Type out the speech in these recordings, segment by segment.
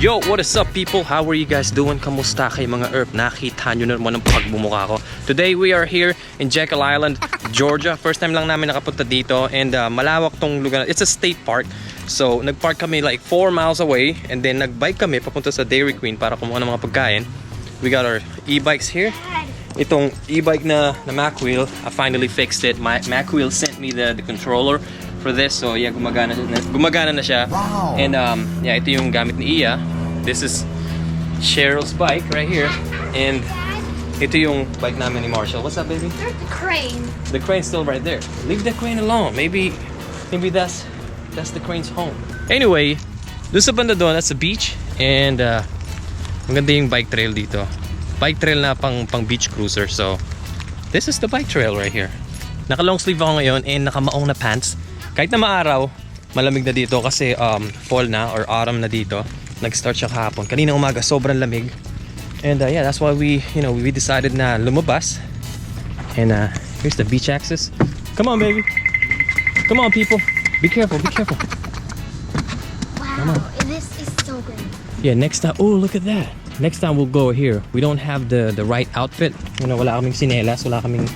Yo, what is up people? How are you guys doing? Kamusta kayo mga Earth? Nakita nyo na naman ang pagbumuka ko. Today we are here in Jekyll Island, Georgia. First time lang namin nakapunta dito and malawak tong lugar. It's a state park. So nagpark kami like 4 miles away and then nagbike kami papunta sa Dairy Queen para kumuha ng mga pagkain. We got our e-bikes here. Itong e-bike na Mac wheel, I finally fixed it. My Mac wheel sent me the controller for this, so yeah, gumagana na siya. Wow. And yeah, ito yung gamit ni Iya. This is Cheryl's bike right here, and ito yung bike namin ni Marshall. What's up, baby? There's the crane. The crane's still right there. Leave the crane alone. Maybe that's the crane's home. Anyway, doon sa banda doon, that's the beach, and maganda yung bike trail dito. Bike trail na pang beach cruiser. So this is the bike trail right here. Naka long sleeve ako ngayon and nakamaong na pants. Kahit na maaraw, malamig na dito kasi fall na or autumn na dito. Nag-start siya kahapon. Kanina umaga sobrang lamig. And yeah, that's why we decided na lumabas. And here's the beach access. Come on, baby. Come on, people. Be careful, be careful. Wow, this is so great. Yeah, next time, oh, look at that. Next time we'll go here. We don't have the right outfit. You know, wala kaming sinelas, wala kaming,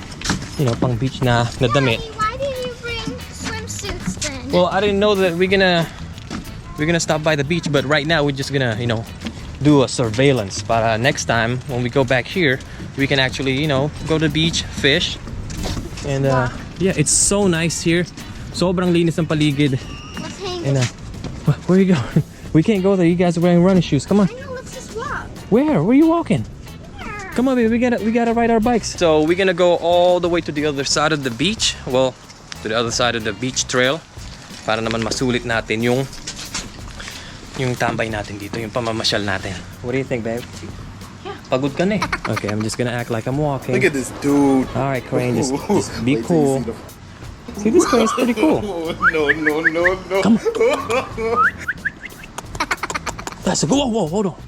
you know, pang beach na damit. Why did you bring swimsuits then? Well, I didn't know that we're gonna stop by the beach, but right now we're just gonna, you know, do a surveillance. Para next time when we go back here, we can actually, you know, go to the beach, fish, and yeah, it's so nice here. Sobrang linis ng paligid. Let's hang And where are you going? We can't go there. You guys are wearing running shoes. Come on. I know, let's just walk. Where are you walking? Come on, baby. We gotta ride our bikes. So we're gonna go all the way to the other side of the beach. Well, to the other side of the beach trail. Para naman masulit natin yung tambay natin dito, yung pamamasyal natin. What do you think, babe? Yeah. Pagod ka na eh. Okay, I'm just gonna act like I'm walking. Look at this dude. All right, Crane, just be Wait till cool. you See, this crane's pretty cool. No. Come on. That's a whoa, hold on.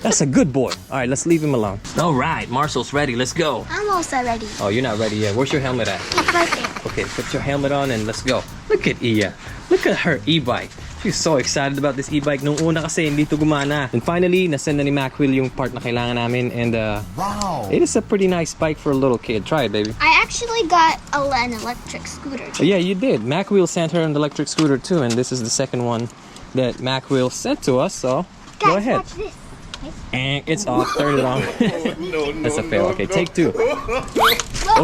That's a good boy. All right, let's leave him alone. All right, Marshall's ready. Let's go. I'm also ready. Oh, you're not ready yet. Where's your helmet at? It's right there. Okay, put your helmet on and let's go. Look at Iya. Look at her e-bike. She's so excited about this e-bike. Nung una kasi hindi to gumana. And finally, nasend na ni Macwheel yung part na kailangan namin. And Wow. it is a pretty nice bike for a little kid. Try it, baby. I actually got an electric scooter Oh, too. yeah, you did. Macwheel sent her an electric scooter too. And this is the second one that Macwheel sent to us. So go Guys, ahead. watch this. And it's off. Turn it on. No. That's a fail. Okay, take two.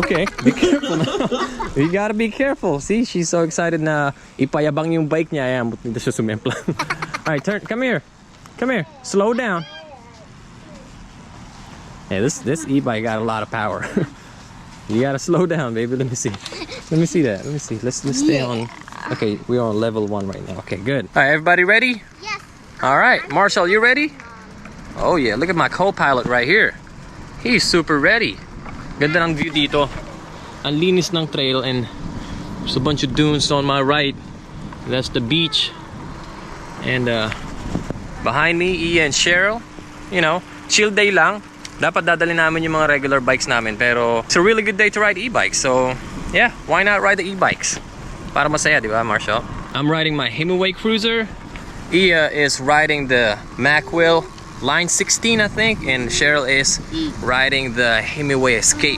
Okay, be careful now. You gotta be careful. See, she's so excited na ipayabang yung bike niya. Ayan, buti na siya sumempla. Alright, turn. Come here. Come here. Slow down. Hey, this e-bike got a lot of power. You gotta slow down, baby. Let me see. Let me see that. Let me see. Let's stay on. Okay, we're on level 1 right now. Okay, good. Alright, everybody ready? Yes. Alright, Marshall, you ready? Oh yeah, look at my co-pilot right here. He's super ready. Ganda ng view dito. Ang linis ng trail and there's a bunch of dunes on my right. That's the beach. And behind me, Iya and Cheryl. You know, chill day lang. Dapat dadali namin yung mga regular bikes namin. Pero it's a really good day to ride e-bikes. So yeah, why not ride the e-bikes? Para masaya, di ba, Marshall? I'm riding my Himaway Cruiser. Iya is riding the Macwheel Line 16, I think, and Cheryl is riding the Himaway Escape.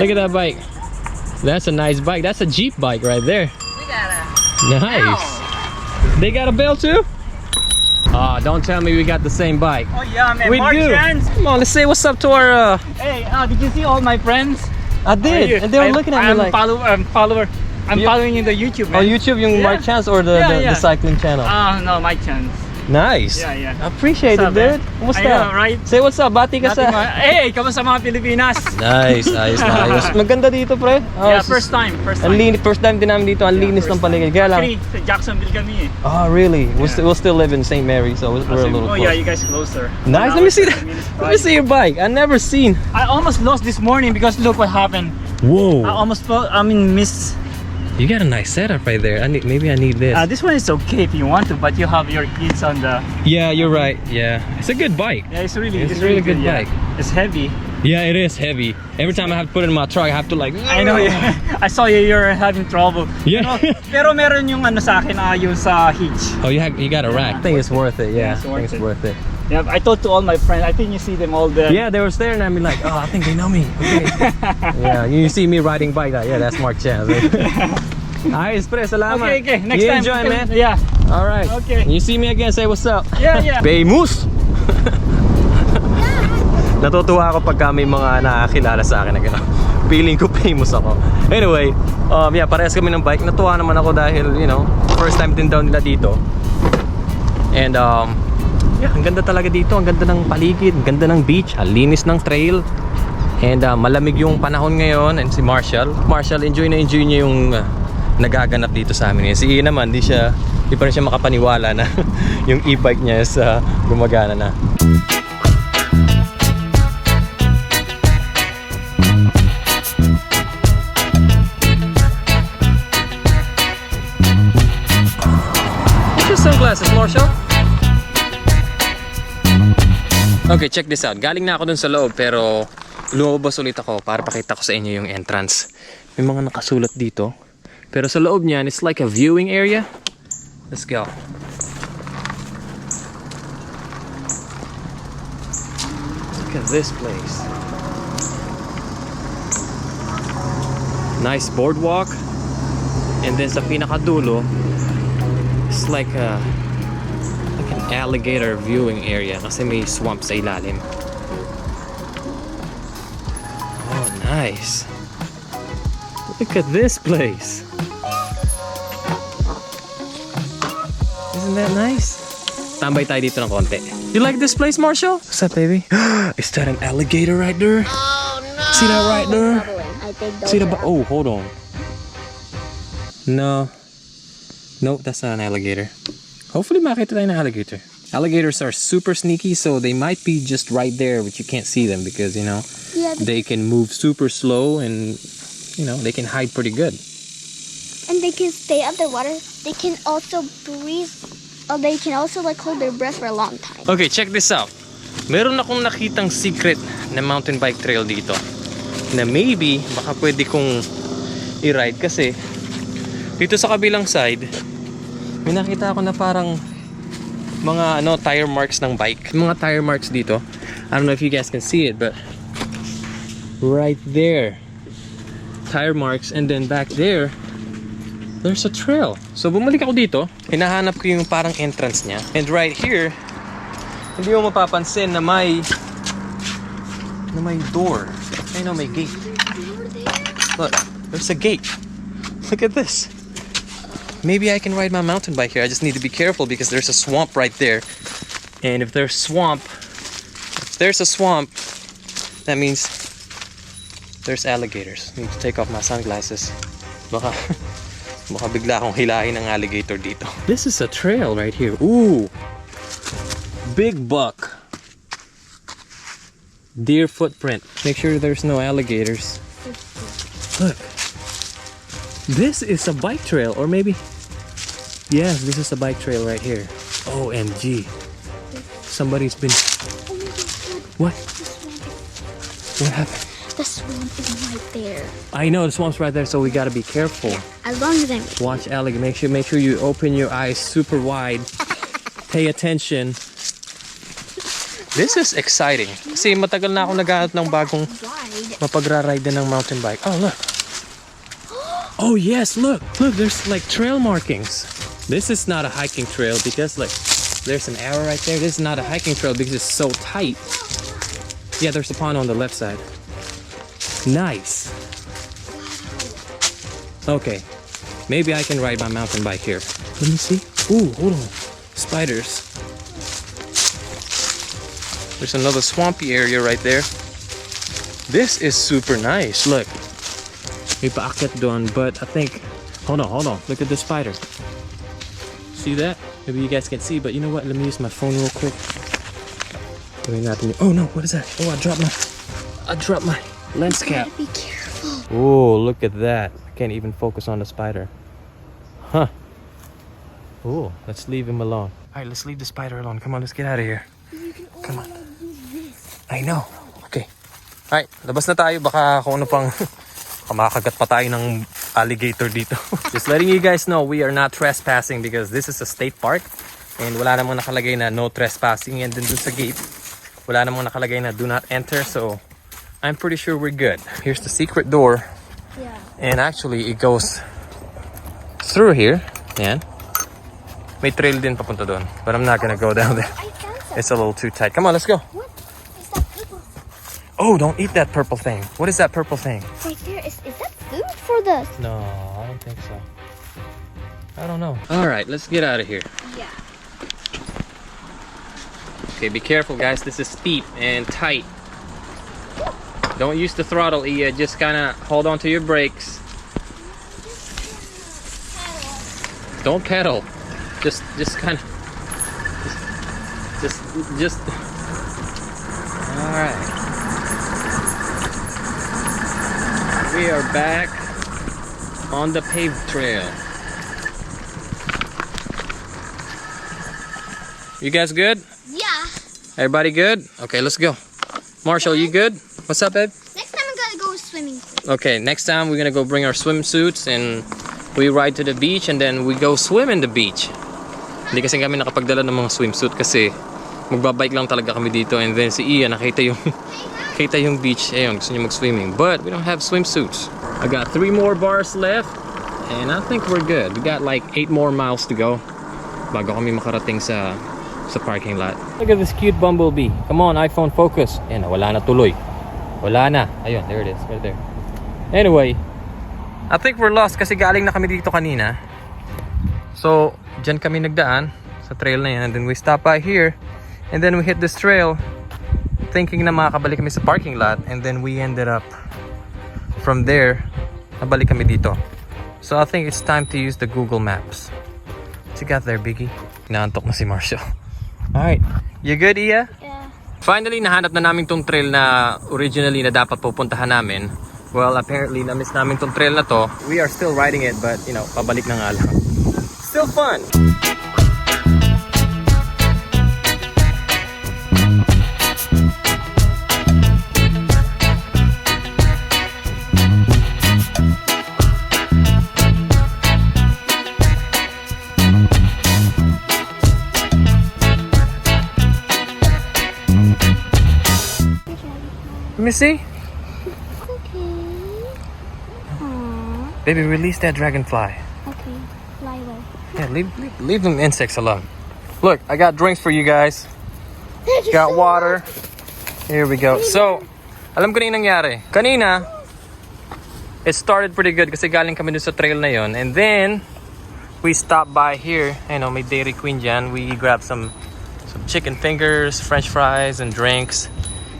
Look at that bike. That's a nice bike. That's a Jeep bike right there. We got a Nice. bell. They got a bell too? Ah, don't tell me we got the same bike. Oh yeah, man. We Mark do. friends. Come on, let's say what's up to our. Hey, did you see all my friends? I did, and they were looking at me like. I'm You- following in the YouTube, On man. YouTube, yung Yeah. my chance or the Yeah. cycling channel. No, my chance. Nice. Yeah. I appreciate What's it, up, dude. man? Kumusta? I know, right? Say what's up, bati ka sa. Hey, kamusta mga Pilipinas? Nice, ayos. Maganda dito, pre. Oh, Yeah, this is- first time. Ang linis, first time din namin dito, ang linis ng first paligid. Kaya lang, Actually, sa Jacksonville kami eh. oh really? We'll Yeah. still live in St. Mary, so we're a little Oh close. yeah, you guys closer. Nice, let me see that. Let me see your bike. I never seen. I almost lost this morning because look what happened. Whoa. Missed. You got a nice setup right there. Maybe I need this. This one is okay if you want to, but you have your kids on the. Yeah, you're right. Yeah, it's a good bike. Yeah, it's really It's a really good yeah. bike. It's heavy. Yeah, it is heavy. Every time I have to put it in my truck, I have to like. I know. I saw you're having trouble. Yeah. Pero meron yung ano sa akin yung sa hitch. Oh, you got a rack. I think it's worth it. Yeah, It's I think it's worth it. Yeah, I told to all my friends. I think you see them all there. Yeah, they were staring at me like, oh, I think they know me. Okay. Yeah, you see me riding bike. Like, yeah, that's Mark Chan. Alright, Spre, salamat. Okay. Next you time. enjoy, man. Yeah. All right. Okay. You see me again, say what's up. Yeah. Famous. Natutuwa ako pagka may mga nakakilala sa akin na gano'n. Feeling ko famous ako. Anyway, yeah, parehas kami ng bike. Natuwa naman ako dahil, you know, first time din daw nila dito. And yeah, ang ganda talaga dito. Ang ganda ng paligid, ang ganda ng beach, ang linis ng trail. And malamig yung panahon ngayon. And si Marshall, enjoy niya yung nagaganap dito sa amin. Si Ian naman, di pa rin siya makapaniwala na yung e-bike niya is gumagana na. Sunglasses, Marshall. Okay, check this out. Galing na ako dun sa loob pero lumabas ulit ako para pakita ko sa inyo yung entrance. May mga nakasulat dito. Pero sa loob niyan, it's like a viewing area. Let's go. Look at this place. Nice boardwalk. And then sa pinakadulo, it's like an alligator viewing area kasi may swamp sa ilalim. Oh, nice. Look at this place. Isn't that nice? Tambay tayo dito ng konti. You like this place, Marshall? What's up, baby? Is that an alligator right there? Oh no! See that right there? I think those See the are oh, hold on. No. Nope, that's not an alligator. Hopefully makita tayo ng alligator. Alligators are super sneaky, so they might be just right there, but you can't see them because, you know, they can move super slow and, you know, they can hide pretty good. and they can stay underwater. They can also breathe. Oh, they can also like hold their breath for a long time. Okay, check this out. Meron akong nakitang secret na mountain bike trail dito na maybe baka pwede kong i-ride kasi dito sa kabilang side may nakita ako na parang mga tire marks ng bike. Mga tire marks dito. I don't know if you guys can see it, but right there, tire marks, and then back there there's a trail. So bumalik ako dito, hinahanap ko yung parang entrance niya, and right here hindi mo mapapansin na may door. I know, may gate. Look, there's a gate. Look at this. Maybe I can ride my mountain bike here. I just need to be careful because there's a swamp right there. And if there's a swamp, that means there's alligators. I need to take off my sunglasses. Baka bigla akong hilahin ng alligator dito. This is a trail right here. Ooh. Big buck. Deer footprint. Make sure there's no alligators. Look. This is a bike trail, or maybe... Yes, this is a bike trail right here. OMG. Somebody's been... What? What happened? The swamp is right there. I know, the swamp's right there, so we gotta be careful. As long as I'm... Watch alligator. Make sure you open your eyes super wide. Pay attention. This is exciting. Kasi matagal na ako naghahanap ng bagong mapagra-ride ng mountain bike. Oh, look. Oh, yes, look. Look, there's like trail markings. This is not a hiking trail because like there's an arrow right there. This is not a hiking trail because it's so tight. Yeah, there's a pond on the left side. Nice. Okay. Maybe I can ride my mountain bike here. Let me see. Ooh, hold on. Spiders. There's another swampy area right there. This is super nice. Look. May paakyat doon, but I think... Hold on. Look at the spider. See that? Maybe you guys can see, but you know what? Let me use my phone real quick. Oh no, what is that? Oh, I dropped my lens cap. Be careful. Oh, look at that. I can't even focus on the spider. Huh. Oh, let's leave him alone. Alright, let's leave the spider alone. Come on, let's get out of here. Come on. I know. Okay. Alright, labas na tayo. Baka kung ano pang kamakagat pa tayo ng alligator dito. Just letting you guys know, we are not trespassing because this is a state park. And wala namang nakalagay na no trespassing. And then dun sa gate, wala namang nakalagay na do not enter. So, I'm pretty sure we're good. Here's the secret door. Yeah. And actually, it goes through here. Yan. May trail din papunta doon. But I'm not gonna go down there. I found some. It's a little too tight. Come on, let's go. What is that purple? Oh, don't eat that purple thing. What is that purple thing? Right there. Is that food for the? No, I don't think so. I don't know. All right, let's get out of here. Yeah. Okay, be careful, guys. This is steep and tight. Don't use the throttle, Iya. Just kind of hold on to your brakes. Don't pedal. Just kind of. Just. All right. We are back on the paved trail. You guys good? Yeah. Everybody good? Okay, let's go. Marshall, you good? What's up, babe? Next time I'm gonna go swimming. Okay, next time we're gonna go bring our swimsuits and we ride to the beach and then we go swim in the beach. Hindi kasi kami nakapagdala ng mga swimsuit kasi magbabike lang talaga kami dito and then si Ian nakita yung beach. Ayun, gusto niya mag-swimming. But we don't have swimsuits. I got 3 more bars left and I think we're good. We got like 8 more miles to go bago kami makarating sa parking lot. Look at this cute bumblebee. Come on, iPhone, focus. Ayan, wala na tuloy. Wala na. Ayun, there it is. Right there. Anyway, I think we're lost kasi galing na kami dito kanina. So, dyan kami nagdaan sa trail na yan. And then we stop by here. And then we hit this trail thinking na makakabalik kami sa parking lot. And then we ended up from there, nabalik kami dito. So, I think it's time to use the Google Maps. What you got there, Biggie? Inaantok na si Marshall. Alright. You good, Iya? Yeah. Finally, nahanap na namin tong trail na originally na dapat pupuntahan namin. Well, apparently, na-miss namin tong trail na to. We are still riding it, but, you know, pabalik na nga lang. Still fun! Let me see. Okay. Aww. Baby, release that dragonfly. Okay. Fly away. Yeah, leave them insects alone. Look, I got drinks for you guys. Thank you Got so water. much. Here we go. So, alam ko na yung nangyari. Kanina, it started pretty good kasi galing kami dun sa trail na yon. And then, we stopped by here. You know, may Dairy Queen dyan. We grabbed some chicken fingers, french fries, and drinks.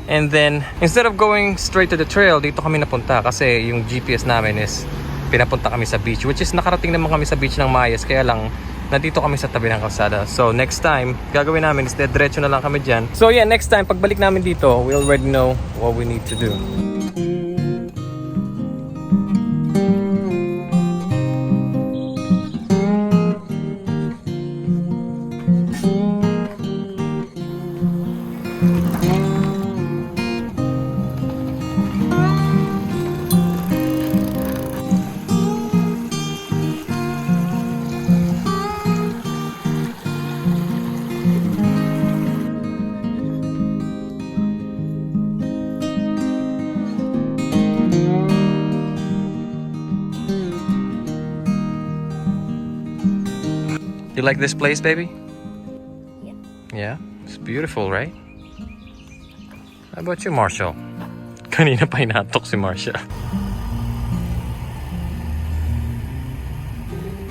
And then, instead of going straight to the trail, dito kami napunta kasi yung GPS namin is pinapunta kami sa beach, which is nakarating naman kami sa beach ng maayos, kaya lang nandito kami sa tabi ng kalsada. So next time, gagawin namin is diretso na lang kami dyan. So yeah, next time, pagbalik namin dito, we already know what we need to do. You like this place, baby? Yeah. Yeah? It's beautiful, right? How about you, Marshall? Kanina pa hinatok si Marshall.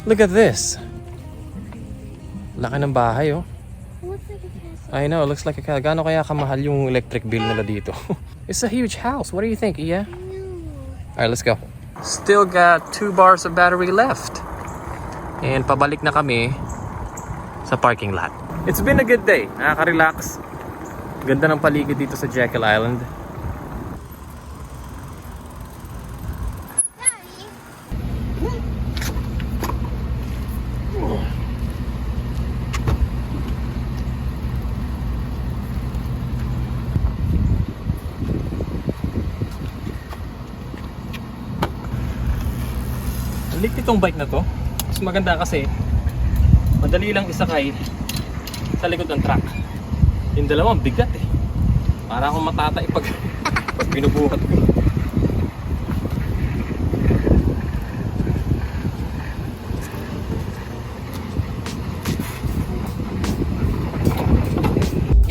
Look at this. Laki ng bahay, oh. It looks like a castle. I know, it looks like a castle. Gaano kaya kamahal yung electric bill nila dito? It's a huge house. What do you think, Iya? No. Alright, let's go. Still got 2 bars of battery left. And pabalik na kami sa parking lot. It's been a good day. Nakaka-relax. Ganda ng paligid dito sa Jekyll Island. Ang liit itong bike na to. Mas maganda kasi madali lang isakay sa likod ng truck. Yung dalawang bigat eh. Para akong matatay pag binubuhat ko.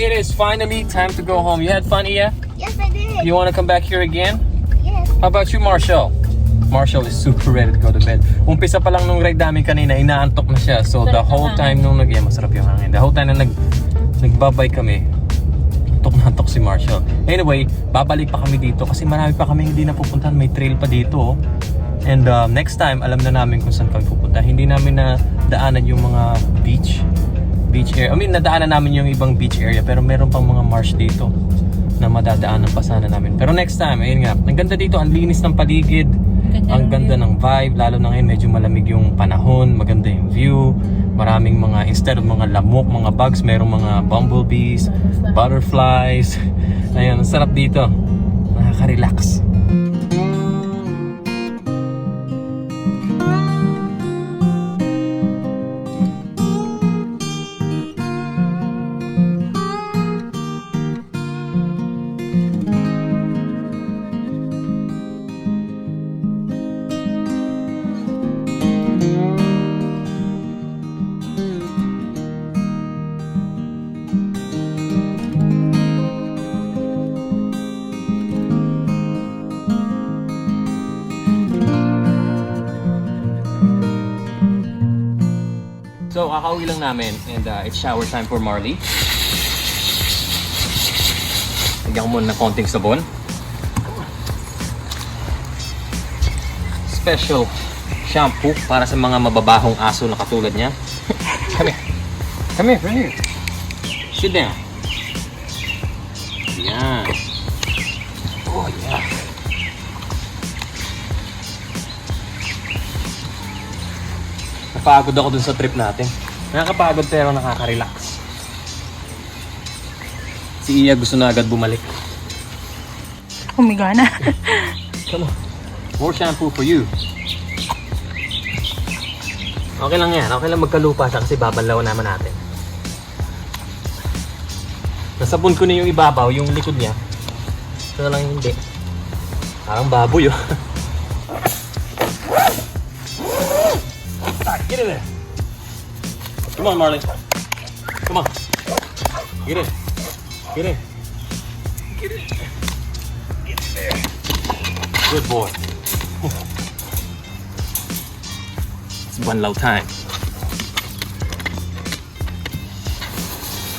It is finally time to go home. You had fun, Iya? Yes, I did. You want to come back here again? Yes. How about you, Marshall? Marshall is super ready to go to bed. Umpisa pa lang nung ride namin kanina, inaantok na siya. So the whole time nung masarap yung hangin. The whole time na nagbabay kami, antok na antok si Marshall. Anyway, babalik pa kami dito kasi marami pa kami hindi napupuntahan. May trail pa dito. And next time, alam na namin kung saan kami pupunta. Hindi namin na daanan yung mga beach area. I mean, nadaanan namin yung ibang beach area, pero meron pang mga marsh dito na madadaanan pa sana namin. Pero next time, ayun nga, ang ganda dito, ang linis ng paligid, ang ganda ng vibe, lalo na ngayon medyo malamig yung panahon, maganda yung view, maraming mga, instead of mga lamok, mga bugs, merong mga bumblebees, butterflies. Ayun, ang sarap dito, nakaka-relax. So, kakauwi lang namin and it's shower time for Marley. Lagyan ko muna ng konting sabon. Special shampoo para sa mga mababahong aso na katulad niya. Come here. Come here, right here. Sit down. Yan. Oh, yeah. Napagod ako dun sa trip natin. Nakakapagod pero nakaka-relax. Si Iya gusto na agad bumalik. Humiga na. Come on. More shampoo for you. Okay lang yan. Okay lang magkalupa siya kasi babanlaw naman natin. Nasabon ko na yung ibabaw, yung likod niya. Ito na lang hindi. Parang baboy oh. Get in there. Come on, Marley. Come on. Get in. Get in. Get in. Get in there. Good boy. It's banlaw time.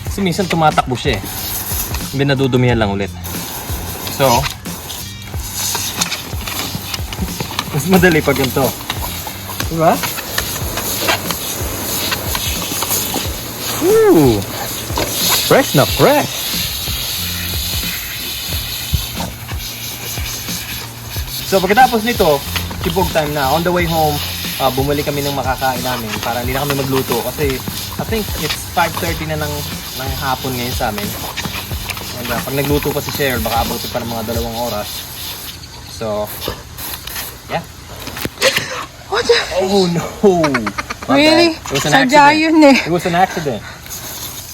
Kasi minsan tumatakbo siya eh. Binadudumihan lang ulit. So, mas madali pag ganito. Diba? Ooh, fresh na fresh. So pagkatapos nito, kibog time na. On the way home, bumalik kami ng makakain namin para hindi na kami magluto kasi I think it's 5:30 na ng hapon ngayon sa amin. And pag nagluto pa si Cheryl, baka abutin pa ng mga 2 oras. So, yeah. What the? Oh no! Really? It was an Sadya accident. yun eh. It was an accident.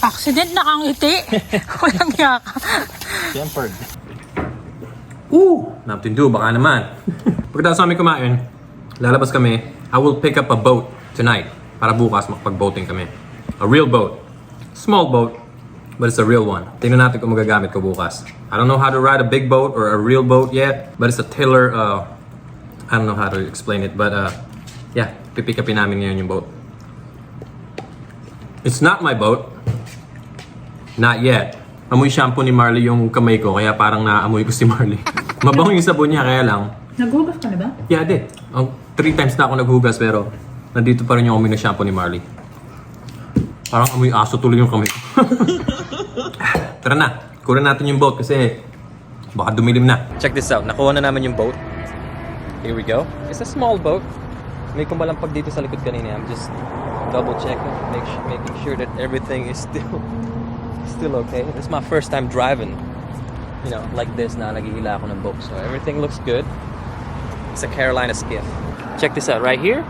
Accident, nakangiti. Walang yaka. Tempered. Ooh! Nothing to do, baka naman. Pagkatapos namin kumain, lalabas kami. I will pick up a boat tonight para bukas makapag-boating kami. A real boat. Small boat, but it's a real one. Tingnan natin kung magagamit ko bukas. I don't know how to ride a big boat or a real boat yet, but it's a tiller. I don't know how to explain it, but yeah, pipick upin namin ngayon yung boat. It's not my boat. Not yet. Amoy shampoo ni Marley yung kamay ko, kaya parang naamoy ko si Marley. Mabango yung sabon niya, kaya lang. Naghugas ka na ba? Yeah, I did. 3 times na ako naghugas, pero nandito pa rin yung amoy na shampoo ni Marley. Parang amoy aso tuloy yung kamay ko. Tara na, kunin natin yung boat kasi baka dumilim na. Check this out, nakuha na namin yung boat. Here we go. It's a small boat. May kumalampag dito sa likod kanina. I'm just double checking, making sure that everything is still okay. This is my first time driving, you know, like this na naghihila ako ng boat. So everything looks good. It's a Carolina skiff. check this out right here.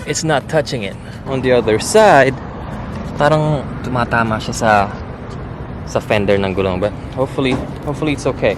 It's not touching it. On the other side, parang tumatama siya sa fender ng gulong, but hopefully it's okay.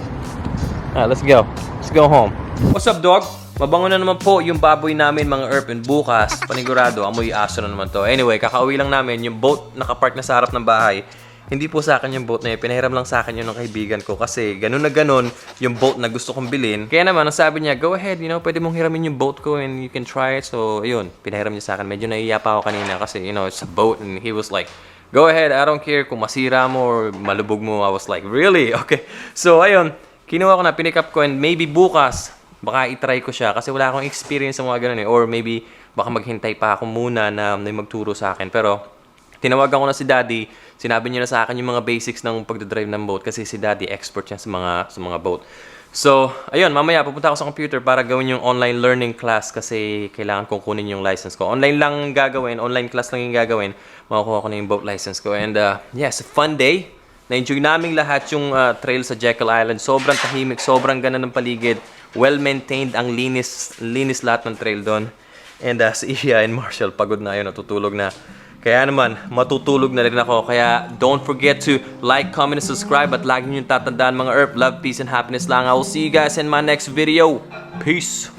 Alright, let's go. Let's go home. What's up, dog? Mabango na naman po yung baboy namin, mga Erp, and bukas, panigurado, amoy aso na naman to. Anyway, kakauwi lang namin, yung boat nakapark na sa harap ng bahay. Hindi po sa akin yung boat na yun. Pinahiram lang sa akin yun ng kaibigan ko kasi ganun na ganun yung boat na gusto kong bilhin. Kaya naman, ang sabi niya, go ahead, pwede mong hiramin yung boat ko and you can try it. So, ayun, pinahiram niya sa akin. Medyo naiiya pa ako kanina kasi, it's a boat and he was like, go ahead, I don't care kung masira mo or malubog mo. I was like, really? Okay. So, ayun, kinuha ko na, pinick up ko, and maybe bukas, baka itry ko siya kasi wala akong experience sa mga ganun eh. Or maybe, baka maghintay pa ako muna na may magturo sa akin. Pero, tinawagan ko na si Daddy, sinabi niya na sa akin yung mga basics ng pagdadrive ng boat kasi si Daddy expert yan sa mga boat. So, ayun, mamaya pupunta ako sa computer para gawin yung online learning class kasi kailangan kong kunin yung license ko. Online lang gagawin, online class lang yung gagawin. Makukuha ko na yung boat license ko. And yeah, it's a fun day. Na-enjoy naming lahat yung trail sa Jekyll Island. Sobrang tahimik, sobrang ganda ng paligid. Well-maintained, ang linis lahat ng trail doon. And si Iya and Marshall, pagod na yun, natutulog na. Kaya naman, matutulog na rin ako. Kaya don't forget to like, comment, and subscribe. At lagi nyo tatandaan mga Erp. Love, peace, and happiness lang. I will see you guys in my next video. Peace!